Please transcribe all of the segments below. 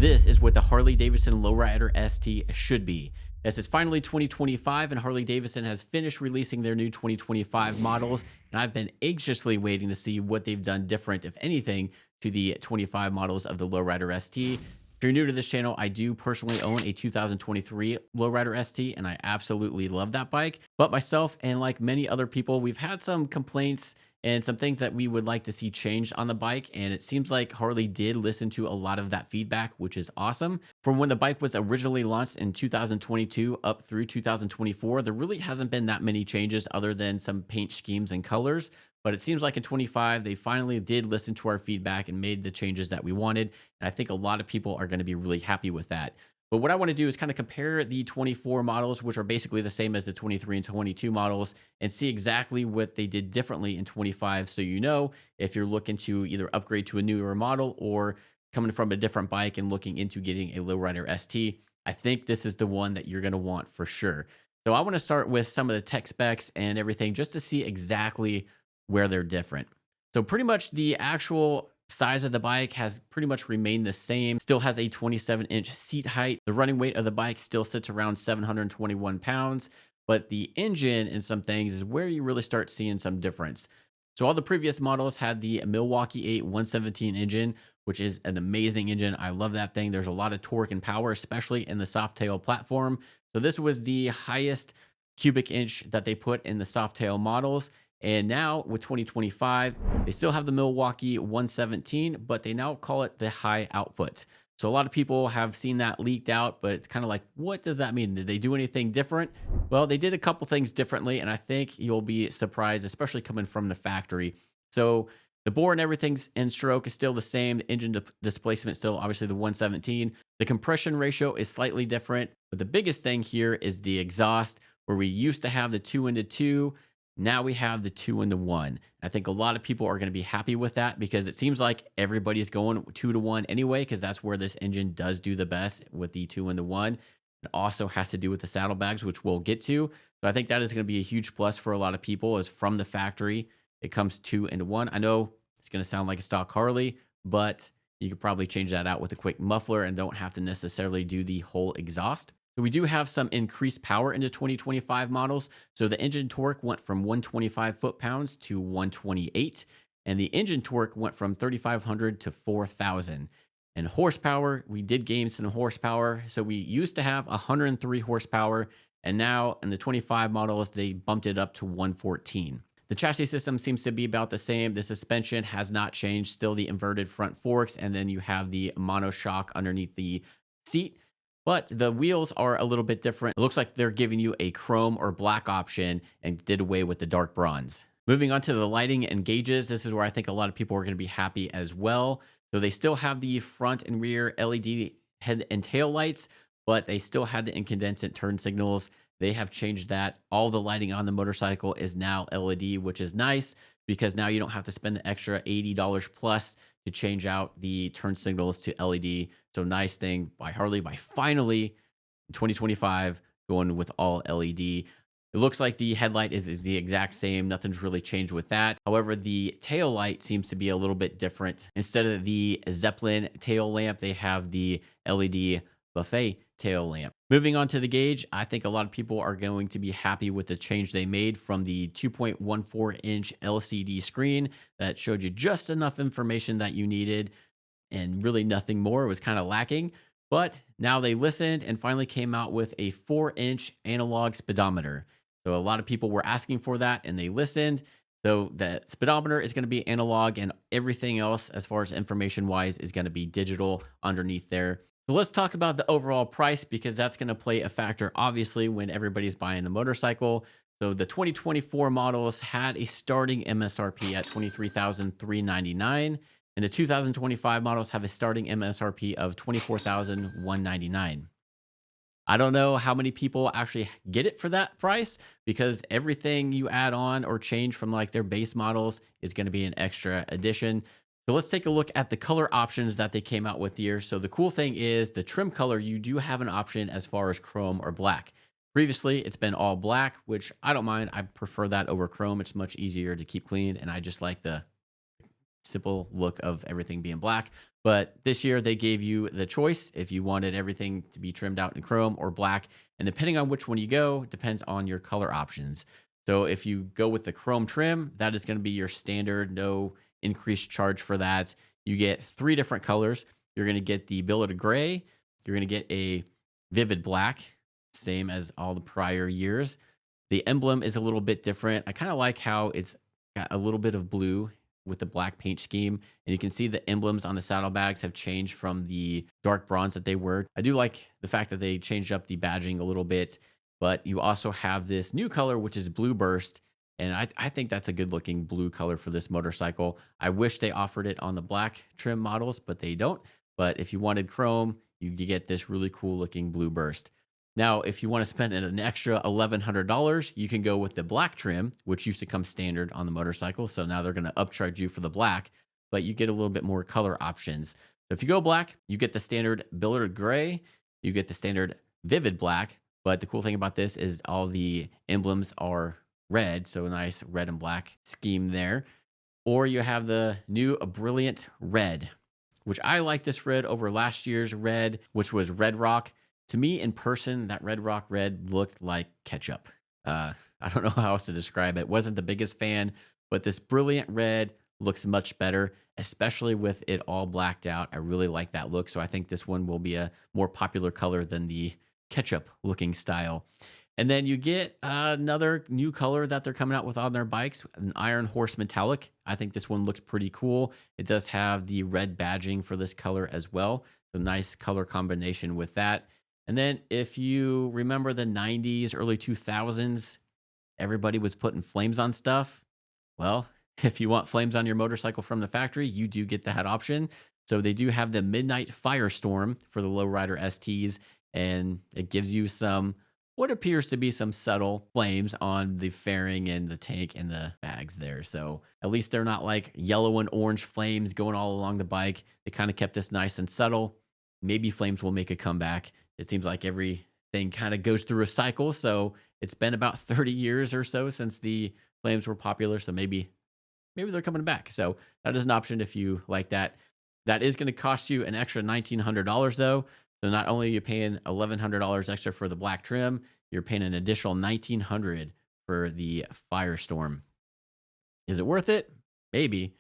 This is what the Harley-Davidson Lowrider ST should be. As it's finally 2025 and Harley-Davidson has finished releasing their new 2025 models, and I've been anxiously waiting to see what they've done different, if anything, to the 25 models of the Lowrider ST. If you're new to this channel, I do personally own a 2023 Lowrider ST, and I absolutely love that bike. But myself and like many other people, we've had some complaints and some things that we would like to see changed on the bike. And it seems like Harley did listen to a lot of that feedback, which is awesome. From when the bike was originally launched in 2022 up through 2024, there really hasn't been that many changes other than some paint schemes and colors. But it seems like in 25, they finally did listen to our feedback and made the changes that we wanted. And I think a lot of people are going to be really happy with that. But what I want to do is kind of compare the 24 models, which are basically the same as the 23 and 22 models, and see exactly what they did differently in 25. So you know if you're looking to either upgrade to a newer model or coming from a different bike and looking into getting a Lowrider ST, I think this is the one that you're going to want for sure. So I want to start with some of the tech specs and everything just to see exactly where they're different. So pretty much the actual size of the bike has pretty much remained the same. Still has a 27-inch seat height. The running weight of the bike still sits around 721 pounds, but the engine and some things is where you really start seeing some difference. So all the previous models had the Milwaukee 8 117 engine, which is an amazing engine. I love that thing. There's a lot of torque and power, especially in the Softail platform. So this was the highest cubic inch that they put in the Softail models. And now with 2025, they still have the Milwaukee 117, but they now call it the high output. So a lot of people have seen that leaked out, but it's kind of like, what does that mean? Did they do anything different? Well, they did a couple things differently, and I think you'll be surprised, especially coming from the factory. So the bore and everything's in stroke is still the same. The engine displacement still obviously the 117. The compression ratio is slightly different, but the biggest thing here is the exhaust, where we used to have the 2-into-2. Now we have the 2-into-1. I think a lot of people are going to be happy with that because it seems like everybody's going 2-to-1 anyway, because that's where this engine does do the best with the 2-into-1. It also has to do with the saddlebags, which we'll get to. So I think that is going to be a huge plus for a lot of people, is from the factory, it comes 2-into-1. I know it's going to sound like a stock Harley, but you could probably change that out with a quick muffler and don't have to necessarily do the whole exhaust. So we do have some increased power into 2025 models. So the engine torque went from 125 foot-pounds to 128, and the engine torque went from 3,500 to 4,000. And horsepower, we did gain some horsepower. So we used to have 103 horsepower, and now in the 25 models, they bumped it up to 114. The chassis system seems to be about the same. The suspension has not changed, still the inverted front forks, and then you have the monoshock underneath the seat. But the wheels are a little bit different. It looks like they're giving you a chrome or black option and did away with the dark bronze. Moving on to the lighting and gauges, this is where I think a lot of people are going to be happy as well. So they still have the front and rear LED head and tail lights, but they still had the incandescent turn signals. They have changed that. All the lighting on the motorcycle is now LED, which is nice because now you don't have to spend the extra $80 plus to change out the turn signals to LED. So nice thing by Harley by finally in 2025 going with all LED. It looks like the headlight is the exact same. Nothing's really changed with that. However, the tail light seems to be a little bit different. Instead of the Zeppelin tail lamp, they have the LED buffet tail lamp. Moving on to the gauge, I think a lot of people are going to be happy with the change they made from the 2.14-inch LCD screen that showed you just enough information that you needed and really nothing more. It was kind of lacking. But now they listened and finally came out with a 4-inch analog speedometer. So a lot of people were asking for that and they listened. So the speedometer is going to be analog and everything else as far as information wise is going to be digital underneath there. So let's talk about the overall price because that's going to play a factor, obviously, when everybody's buying the motorcycle. So the 2024 models had a starting MSRP at $23,399, and the 2025 models have a starting MSRP of $24,199. I don't know how many people actually get it for that price because everything you add on or change from like their base models is going to be an extra addition. So let's take a look at the color options that they came out with here. So the cool thing is the trim color, you do have an option as far as chrome or black. Previously, it's been all black, which I don't mind. I prefer that over chrome. It's much easier to keep clean, and I just like the simple look of everything being black. But this year they gave you the choice if you wanted everything to be trimmed out in chrome or black. And depending on which one you go, depends on your color options. So if you go with the chrome trim, that is going to be your standard, no increased charge for that. You get 3 different colors. You're going to get the billet gray. You're going to get a vivid black, same as all the prior years. The emblem is a little bit different. I kind of like how it's got a little bit of blue with the black paint scheme. And you can see the emblems on the saddlebags have changed from the dark bronze that they were. I do like the fact that they changed up the badging a little bit, but you also have this new color, which is blue burst. And I think that's a good looking blue color for this motorcycle. I wish they offered it on the black trim models, but they don't. But if you wanted chrome, you get this really cool looking blue burst. Now, if you want to spend an extra $1,100, you can go with the black trim, which used to come standard on the motorcycle. So now they're going to upcharge you for the black, but you get a little bit more color options. So if you go black, you get the standard billet gray, you get the standard vivid black. But the cool thing about this is all the emblems are red, so a nice red and black scheme there. Or you have the new brilliant red, which I like this red over last year's red, which was Red Rock. To me, in person, that Red Rock red looked like ketchup. I don't know how else to describe it. Wasn't the biggest fan, but this brilliant red looks much better, especially with it all blacked out. I really like that look, so I think this one will be a more popular color than the ketchup-looking style. And then you get another new color that they're coming out with on their bikes, an Iron Horse Metallic. I think this one looks pretty cool. It does have the red badging for this color as well. So nice color combination with that. And then if you remember the 90s, early 2000s, everybody was putting flames on stuff. Well, if you want flames on your motorcycle from the factory, you do get that option. So they do have the Midnight Firestorm for the Lowrider STs, and it gives you some what appears to be some subtle flames on the fairing and the tank and the bags there. So at least they're not like yellow and orange flames going all along the bike. They kind of kept this nice and subtle. Maybe flames will make a comeback. It seems like everything kind of goes through a cycle. So it's been about 30 years or so since the flames were popular. So maybe they're coming back. So that is an option if you like that. That is going to cost you an extra $1,900 though. So not only are you paying $1,100 extra for the black trim, you're paying an additional $1,900 for the Firestorm. Is it worth it? Maybe.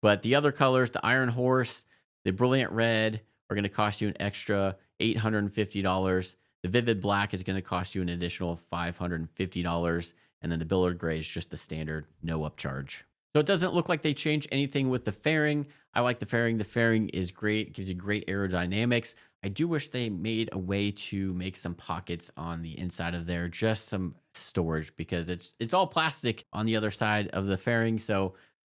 But the other colors, the Iron Horse, the Brilliant Red, are going to cost you an extra $850. The Vivid Black is going to cost you an additional $550. And then the Billet Gray is just the standard, no upcharge. So it doesn't look like they changed anything with the fairing. I like the fairing. The fairing is great. It gives you great aerodynamics. I do wish they made a way to make some pockets on the inside of there, just some storage, because it's all plastic on the other side of the fairing. So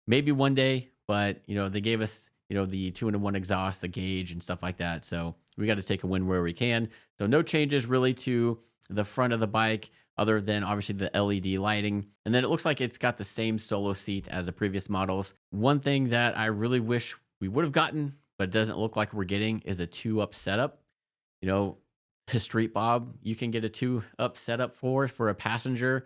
maybe one day, but they gave us the 2-in-1 exhaust, the gauge and stuff like that. So we got to take a win where we can. So no changes really to the front of the bike other than obviously the LED lighting. And then it looks like it's got the same solo seat as the previous models. One thing that I really wish we would have gotten, but it doesn't look like we're getting, is a 2-up setup. The Street Bob, you can get a 2-up setup for a passenger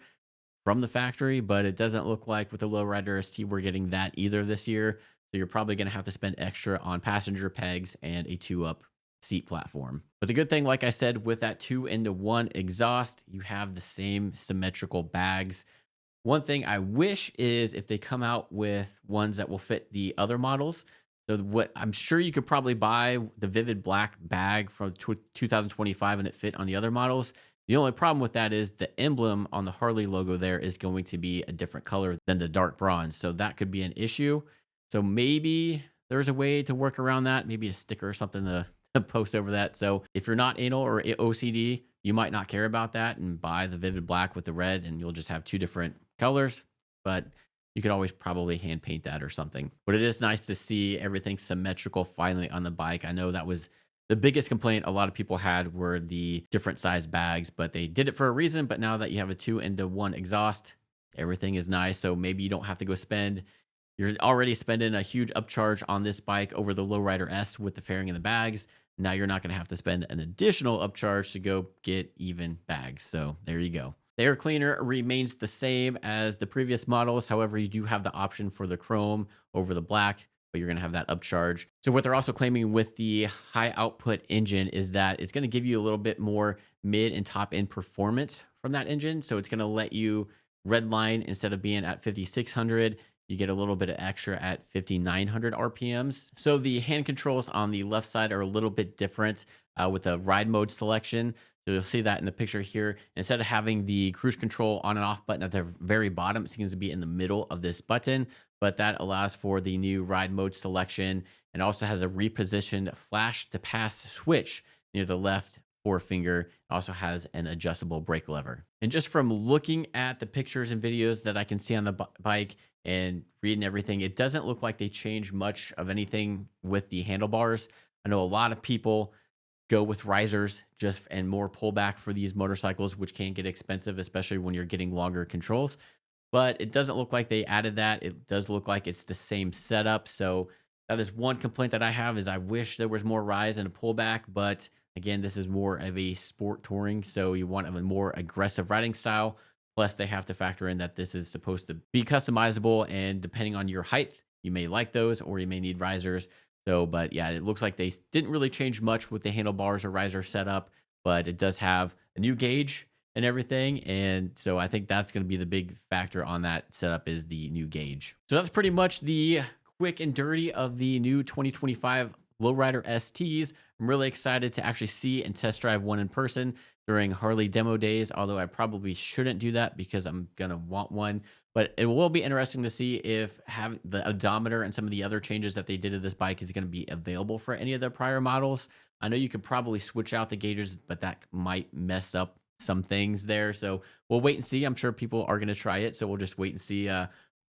from the factory, but it doesn't look like with the Lowrider ST we're getting that either this year. So you're probably going to have to spend extra on passenger pegs and a 2-up seat platform. But the good thing, like I said, with that 2-in-1 exhaust, you have the same symmetrical bags. One thing I wish is if they come out with ones that will fit the other models. So what I'm sure you could probably buy the Vivid Black bag from 2025 and it fit on the other models. The only problem with that is the emblem on the Harley logo there is going to be a different color than the dark bronze. So that could be an issue. So maybe there's a way to work around that, maybe a sticker or something to post over that. So if you're not anal or OCD, you might not care about that and buy the Vivid Black with the red, and you'll just have 2 different colors. But you could always probably hand paint that or something. But it is nice to see everything symmetrical finally on the bike. I know that was the biggest complaint a lot of people had were the different size bags, but they did it for a reason. But now that you have a 2-in-1 exhaust, everything is nice. So maybe you don't have to go spend. You're already spending a huge upcharge on this bike over the Lowrider S with the fairing and the bags. Now you're not going to have to spend an additional upcharge to go get even bags. So there you go. The air cleaner remains the same as the previous models. However, you do have the option for the chrome over the black. but you're going to have that upcharge. So what they're also claiming with the high output engine is that it's going to give you a little bit more mid and top end performance from that engine. So it's going to let you redline instead of being at 5,600. You get a little bit of extra at 5,900 RPMs. So the hand controls on the left side are a little bit different with the ride mode selection. So you'll see that in the picture here. Instead of having the cruise control on and off button at the very bottom, it seems to be in the middle of this button, but that allows for the new ride mode selection and also has a repositioned flash to pass switch near the left forefinger. It also has an adjustable brake lever. And just from looking at the pictures and videos that I can see on the bike and reading everything, it doesn't look like they changed much of anything with the handlebars. I know a lot of people go with risers just and more pullback for these motorcycles, which can get expensive, especially when you're getting longer controls. But it doesn't look like they added that. It does look like it's the same setup. So that is one complaint that I have is I wish there was more rise and a pullback. But again, this is more of a sport touring. So you want a more aggressive riding style. Plus they have to factor in that this is supposed to be customizable, and depending on your height, you may like those or you may need risers. So, but yeah, it looks like they didn't really change much with the handlebars or riser setup, but it does have a new gauge and everything. And so I think that's going to be the big factor on that setup is the new gauge. So that's pretty much the quick and dirty of the new 2025 Lowrider STs. I'm really excited to actually see and test drive one in person during Harley demo days, although I probably shouldn't do that because I'm going to want one. But it will be interesting to see if have the odometer and some of the other changes that they did to this bike is going to be available for any of the prior models. I know you could probably switch out the gauges, but that might mess up some things there. So we'll wait and see. I'm sure people are going to try it. So we'll just wait and see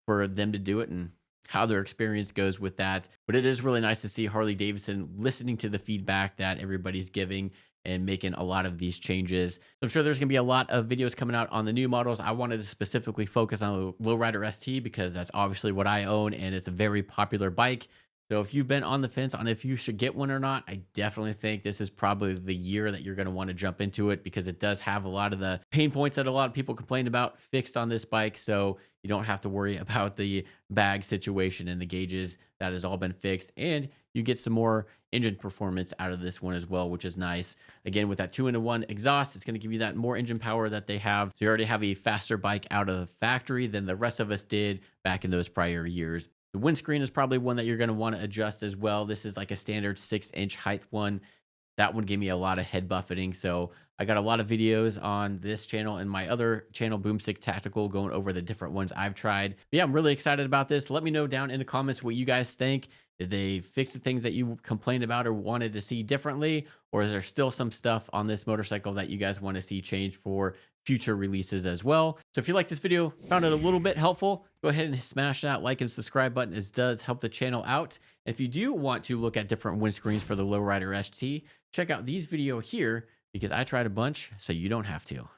for them to do it and how their experience goes with that. But it is really nice to see Harley-Davidson listening to the feedback that everybody's giving and making a lot of these changes. I'm sure there's going to be a lot of videos coming out on the new models. I wanted to specifically focus on the Lowrider ST because that's obviously what I own and it's a very popular bike. So if you've been on the fence on if you should get one or not, I definitely think this is probably the year that you're going to want to jump into it because it does have a lot of the pain points that a lot of people complained about fixed on this bike. So you don't have to worry about the bag situation and the gauges. That has all been fixed. And you get some more engine performance out of this one as well, which is nice. Again, with that 2-in-1 exhaust, it's going to give you that more engine power that they have. So you already have a faster bike out of the factory than the rest of us did back in those prior years. The windscreen is probably one that you're going to want to adjust as well. This is like a standard 6-inch height one. That one gave me a lot of head buffeting. So I got a lot of videos on this channel and my other channel, Boomstick Tactical, going over the different ones I've tried. But yeah, I'm really excited about this. Let me know down in the comments what you guys think. Did they fix the things that you complained about or wanted to see differently? Or is there still some stuff on this motorcycle that you guys want to see change for future releases as well? So if you like this video, found it a little bit helpful, go ahead and smash that like and subscribe button. It does help the channel out. If you do want to look at different windscreens for the Lowrider ST, check out these video here because I tried a bunch so you don't have to.